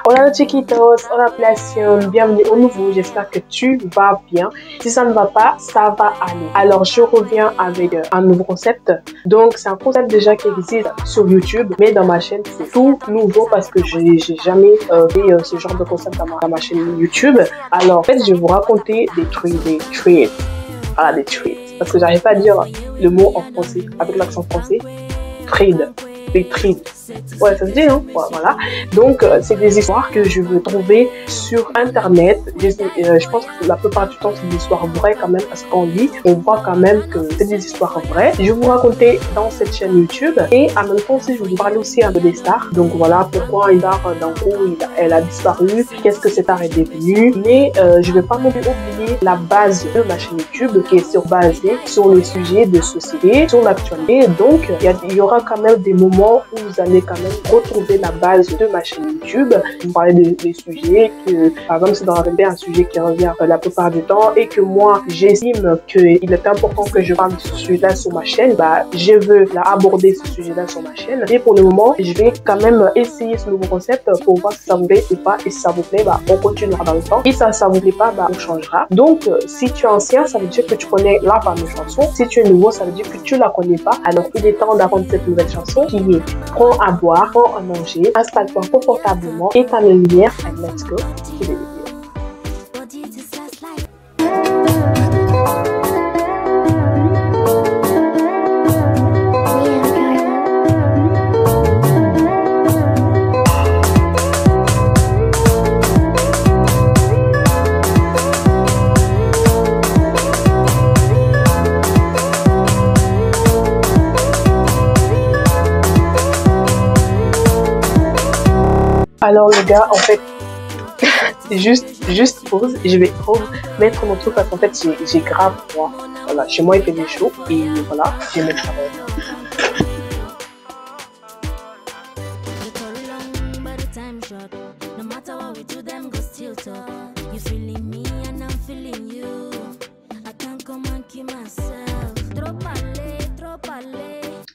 Hola chiquitos, hola Placion, bienvenue au nouveau, j'espère que tu vas bien. Si ça ne va pas, ça va aller. Alors je reviens avec un nouveau concept. Donc c'est un concept déjà qui existe sur YouTube, mais dans ma chaîne c'est tout nouveau parce que j'ai jamais fait ce genre de concept dans ma chaîne YouTube. Alors en fait je vais vous raconter des trucs, voilà des treats, parce que j'arrive pas à dire le mot en français, avec l'accent français, des treats. Ouais, ça se dit, hein? Ouais, voilà. Donc, c'est des histoires que je veux trouver sur Internet. Je pense que la plupart du temps, c'est des histoires vraies quand même, parce qu'on lit, on voit quand même que c'est des histoires vraies. Je vais vous raconter dans cette chaîne YouTube. Et en même temps aussi, je vais vous parler aussi un peu des stars. Donc voilà, pourquoi une star d'un coup, elle a disparu, qu'est-ce que cette star est devenue. Mais je vais pas non plus oublier la base de ma chaîne YouTube, qui est basée sur le sujet de société, sur l'actualité. Donc, il y aura quand même des moments où vous allez quand même retrouver la base de ma chaîne YouTube. Vous parlez des sujets que, par exemple, c'est dans un sujet qui revient la plupart du temps et que moi, j'estime qu'il est important que je parle de ce sujet-là sur ma chaîne. Bah, je veux aborder ce sujet-là sur ma chaîne. Et pour le moment, je vais quand même essayer ce nouveau concept pour voir si ça vous plaît ou pas. Et si ça vous plaît, bah, on continuera dans le temps. Et si ça vous plaît pas, bah, on changera. Donc, si tu es ancien, ça veut dire que tu connais la fameuse chanson. Si tu es nouveau, ça veut dire que tu la connais pas. Alors, il est temps d'apprendre cette nouvelle chanson qui est prends à boire, prends à manger, installe-toi confortablement, éteins les lumières and let's go to the video. Alors les gars, en fait, juste pause, je vais mettre mon truc parce qu'en fait j'ai grave froid. Voilà, chez moi il fait des chaud et voilà, je vais mettre ça.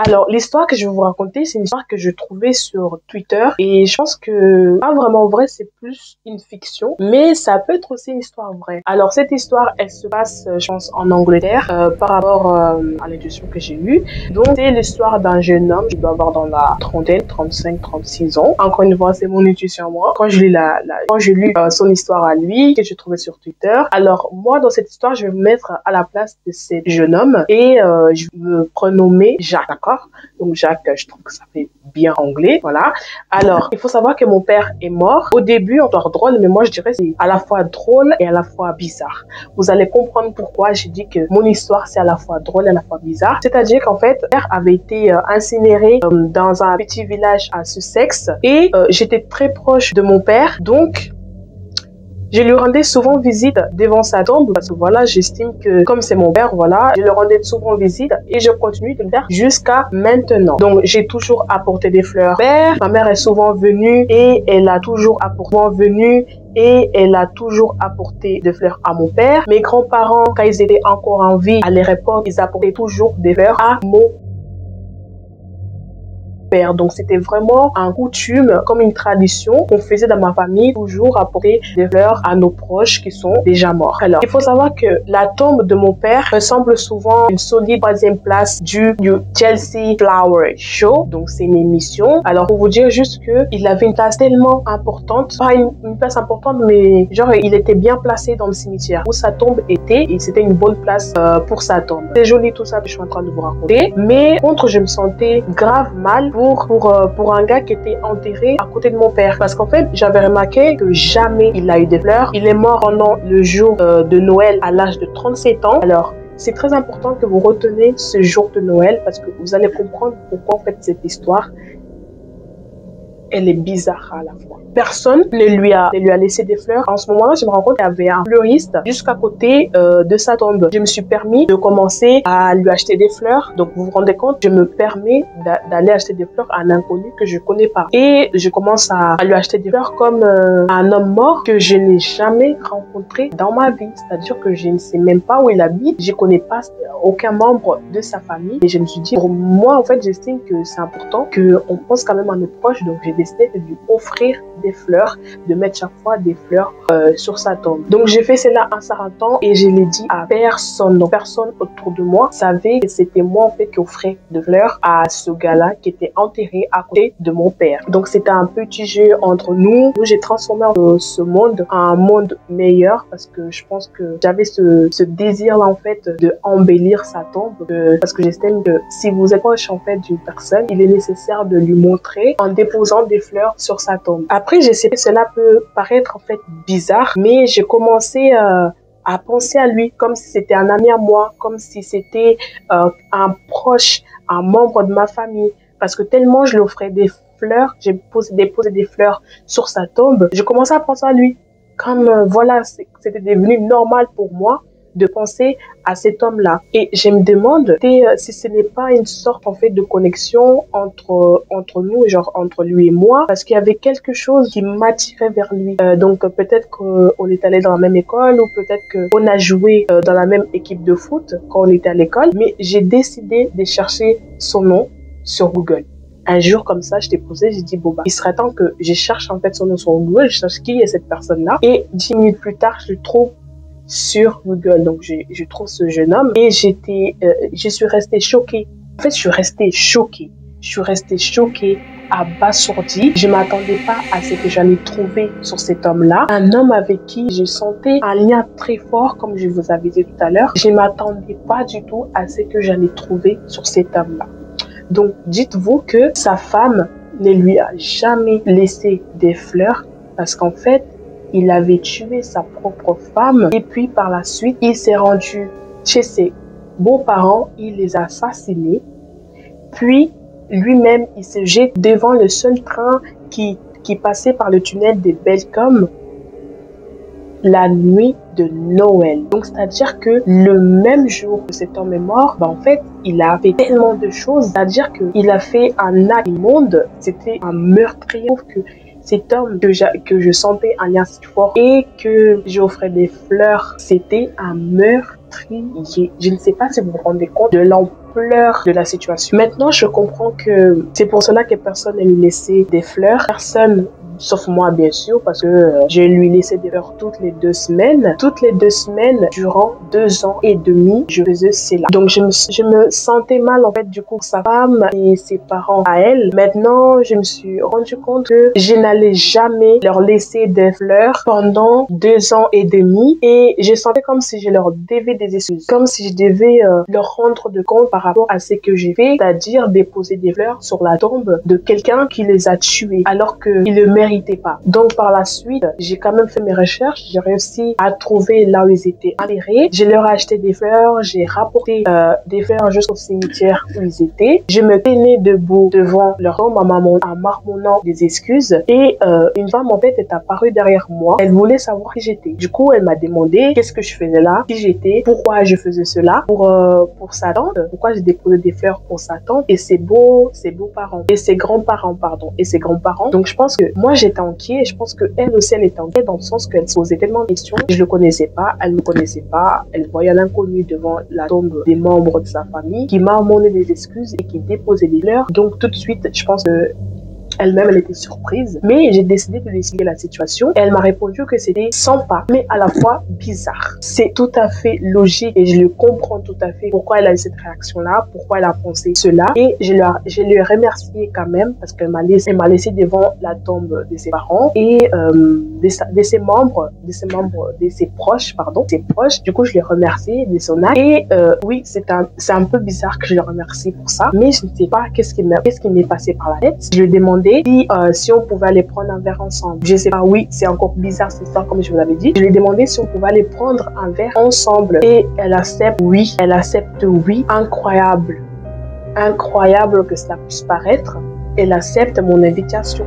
Alors, l'histoire que je vais vous raconter, c'est une histoire que je trouvais sur Twitter et je pense que, pas vraiment vrai, c'est plus une fiction, mais ça peut être aussi une histoire vraie. Alors, cette histoire, elle se passe, je pense, en Angleterre par rapport à l'éducation que j'ai eue. Donc, c'est l'histoire d'un jeune homme, je dois avoir dans la trentaine, 35, 36 ans. Encore une fois, c'est mon intuition, moi. Quand je lis son histoire à lui, que je trouvais sur Twitter. Alors, moi, dans cette histoire, je vais me mettre à la place de ce jeune homme et je vais me prénommer Jacques, d'accord? Donc Jacques, je trouve que ça fait bien anglais, voilà. Alors, il faut savoir que mon père est mort. Au début, on doit drôle, mais moi je dirais c'est à la fois drôle et à la fois bizarre. Vous allez comprendre pourquoi j'ai dit que mon histoire c'est à la fois drôle et à la fois bizarre. C'est-à-dire qu'en fait, mon père avait été incinéré dans un petit village à Sussex et j'étais très proche de mon père, donc je lui rendais souvent visite devant sa tombe parce que voilà, j'estime que comme c'est mon père, voilà, je lui rendais souvent visite et je continue de le faire jusqu'à maintenant. Donc, j'ai toujours apporté des fleurs. Ma mère est souvent venue et elle a toujours apporté des fleurs à mon père. Mes grands-parents, quand ils étaient encore en vie à leur époque, ils apportaient toujours des fleurs à mon père. Donc c'était vraiment un coutume, comme une tradition qu'on faisait dans ma famille, toujours apporter des fleurs à nos proches qui sont déjà morts. Alors il faut savoir que la tombe de mon père ressemble souvent à une solide troisième place du Chelsea Flower Show. Donc c'est une émission. Alors pour vous dire juste que il avait une place tellement importante, pas une place importante, mais genre il était bien placé dans le cimetière où sa tombe était et c'était une bonne place pour sa tombe. C'est joli tout ça que je suis en train de vous raconter, mais contre je me sentais grave mal pour un gars qui était enterré à côté de mon père. Parce qu'en fait, j'avais remarqué que jamais il a eu des fleurs. Il est mort pendant le jour de Noël à l'âge de 37 ans. Alors, c'est très important que vous retenez ce jour de Noël parce que vous allez comprendre pourquoi en fait cette histoire elle est bizarre à la fois. Personne ne lui a laissé des fleurs. En ce moment-là, je me rends compte qu'il y avait un fleuriste jusqu'à côté de sa tombe. Je me suis permis de commencer à lui acheter des fleurs. Donc, vous vous rendez compte, je me permets d'aller acheter des fleurs à un inconnu que je connais pas. Et je commence à lui acheter des fleurs comme un homme mort que je n'ai jamais rencontré dans ma vie. C'est-à-dire que je ne sais même pas où il habite. Je connais pas aucun membre de sa famille. Et je me suis dit, pour moi, en fait, j'estime que c'est important qu'on pense quand même à nos proches. Donc, j'ai décidé de lui offrir des fleurs, de mettre chaque fois des fleurs sur sa tombe. Donc j'ai fait cela un certain temps et je l'ai dit à personne. Donc personne autour de moi savait que c'était moi en fait qui offrais de fleurs à ce gars-là qui était enterré à côté de mon père. Donc c'était un petit jeu entre nous. J'ai transformé ce monde en un monde meilleur parce que je pense que j'avais ce désir-là en fait de embellir sa tombe parce que j'estime que si vous êtes proche en fait d'une personne, il est nécessaire de lui montrer en déposant des fleurs sur sa tombe. Après, je sais que cela peut paraître en fait bizarre, mais j'ai commencé à penser à lui comme si c'était un ami à moi, comme si c'était un proche, un membre de ma famille. Parce que tellement je lui offrais des fleurs, j'ai déposé des fleurs sur sa tombe, je commençais à penser à lui. Comme voilà, c'était devenu normal pour moi de penser à cet homme-là. Et je me demande si ce n'est pas une sorte en fait de connexion entre nous, genre entre lui et moi, parce qu'il y avait quelque chose qui m'attirait vers lui. Donc peut-être qu'on est allé dans la même école ou peut-être qu'on a joué dans la même équipe de foot quand on était à l'école, mais j'ai décidé de chercher son nom sur Google. Un jour comme ça, je t'ai posé, j'ai dit bon bah il serait temps que je cherche en fait son nom sur Google, je cherche qui est cette personne-là et 10 minutes plus tard, je le trouve sur Google. Donc je trouve ce jeune homme et je suis restée choquée. En fait, je suis restée choquée. Je suis restée choquée, abasourdie. Je m'attendais pas à ce que j'allais trouver sur cet homme-là. Un homme avec qui je sentais un lien très fort, comme je vous avais dit tout à l'heure. Je m'attendais pas du tout à ce que j'allais trouver sur cet homme-là. Donc, dites-vous que sa femme ne lui a jamais laissé des fleurs parce qu'en fait, il avait tué sa propre femme et puis par la suite, il s'est rendu chez ses beaux-parents, il les a assassinés. Puis, lui-même, il se jette devant le seul train qui passait par le tunnel des Belcom la nuit de Noël. Donc, c'est-à-dire que le même jour que cet homme est mort, en fait, il a fait tellement de choses. C'est-à-dire qu'il a fait un acte immonde. C'était un meurtrier. Que cet homme que je sentais un lien si fort et que j'offrais des fleurs, c'était un meurtrier. Je ne sais pas si vous vous rendez compte de l'ampleur de la situation. Maintenant, je comprends que c'est pour cela que personne ne lui laissait des fleurs. Personne, sauf moi bien sûr, parce que je lui laissais des fleurs toutes les 2 semaines. Toutes les 2 semaines, durant 2 ans et demi, je faisais cela. Donc je me sentais mal en fait du coup sa femme et ses parents à elle. Maintenant, je me suis rendu compte que je n'allais jamais leur laisser des fleurs pendant 2 ans et demi et je sentais comme si je leur devais des excuses, comme si je devais leur rendre de compte par rapport à ce que j'ai fait, c'est-à-dire déposer des fleurs sur la tombe de quelqu'un qui les a tués alors qu'ils le méritent pas. Donc par la suite, j'ai quand même fait mes recherches, j'ai réussi à trouver là où ils étaient enterrés. Je leur ai acheté des fleurs, j'ai rapporté des fleurs jusqu'au cimetière où ils étaient. Je me tenais debout devant leur tombe en marmonnant des excuses et une femme en fait est apparue derrière moi. Elle voulait savoir qui j'étais. Du coup, elle m'a demandé qu'est-ce que je faisais là, qui j'étais, pourquoi je faisais cela pour sa tante, pourquoi j'ai déposé des fleurs pour sa tante et ses beaux-parents et ses grands-parents pardon et ses grands-parents. Donc je pense que moi j'étais inquiète et je pense qu'elle aussi elle était inquiète dans le sens qu'elle se posait tellement de questions. Je le connaissais pas, elle me connaissait pas, elle voyait un inconnu devant la tombe des membres de sa famille qui marmonnait des excuses et qui déposait des fleurs. Donc tout de suite, je pense que elle-même, elle était surprise, mais j'ai décidé de lui expliquer la situation. Elle m'a répondu que c'était sympa, mais à la fois bizarre. C'est tout à fait logique et je le comprends tout à fait pourquoi elle a eu cette réaction-là, pourquoi elle a pensé cela. Et je lui ai remercié quand même parce qu'elle m'a laissé devant la tombe de ses parents et de ses membres, de ses proches, pardon, ses proches. Du coup, je l'ai remercié de son acte. Et oui, c'est un peu bizarre que je le remercie pour ça, mais je ne sais pas qu'est-ce qui m'est passé par la tête. Je lui ai demandé si on pouvait aller prendre un verre ensemble. Je sais pas, oui, c'est encore bizarre cette histoire comme je vous l'avais dit. Je lui ai demandé si on pouvait aller prendre un verre ensemble et elle accepte oui. Elle accepte oui. Incroyable. Incroyable que cela puisse paraître. Elle accepte mon invitation.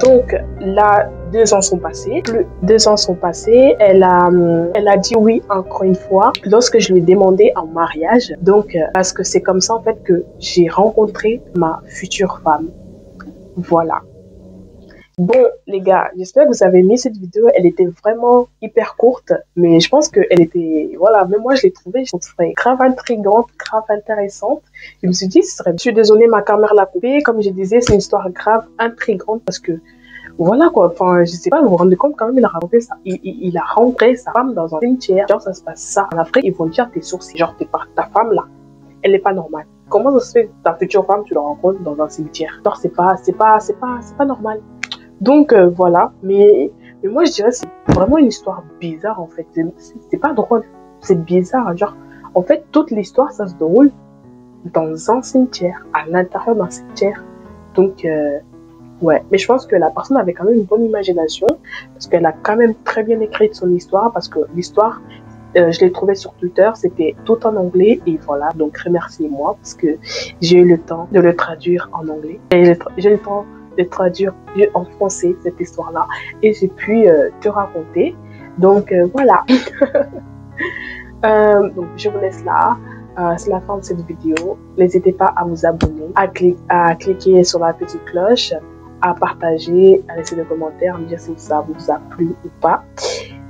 Donc là, 2 ans sont passés. Elle a dit oui encore une fois lorsque je lui ai demandé en mariage. Donc, parce que c'est comme ça en fait que j'ai rencontré ma future femme. Voilà. Bon, les gars, j'espère que vous avez aimé cette vidéo. Elle était vraiment hyper courte, mais je pense qu'elle était, voilà, même moi je l'ai trouvée, je trouvais grave intrigante, grave intéressante. Je me suis dit, je suis désolée, ma caméra l'a coupée. Comme je disais, c'est une histoire grave intrigante parce que, voilà quoi, enfin, je sais pas, vous vous rendez compte quand même, il a raconté ça. Il a rentré sa femme dans un cimetière. Genre, ça se passe ça. En Afrique, ils vont dire tes sourcils. Genre, ta femme là, elle est pas normale. Comment ça se fait que ta future femme, tu la rencontres dans un cimetière? Genre, c'est pas normal. Donc voilà, mais moi je dirais que c'est vraiment une histoire bizarre en fait. C'est pas drôle, c'est bizarre. Hein. Genre, en fait, toute l'histoire ça se déroule dans un cimetière, à l'intérieur d'un cimetière. Donc, ouais, mais je pense que la personne avait quand même une bonne imagination parce qu'elle a quand même très bien écrit son histoire parce que l'histoire, je l'ai trouvée sur Twitter, c'était tout en anglais et voilà, donc remerciez-moi parce que j'ai eu le temps de le traduire en anglais et j'ai eu le temps de traduire en français cette histoire-là et j'ai pu te raconter. Donc voilà, donc je vous laisse là. C'est la fin de cette vidéo. N'hésitez pas à vous abonner, à cliquer sur la petite cloche, à partager, à laisser des commentaires, à me dire si ça vous a plu ou pas.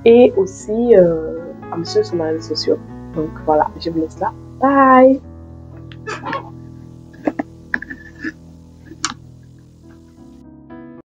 Et aussi à me suivre sur mes réseaux sociaux. Donc voilà, je vous laisse là. Bye!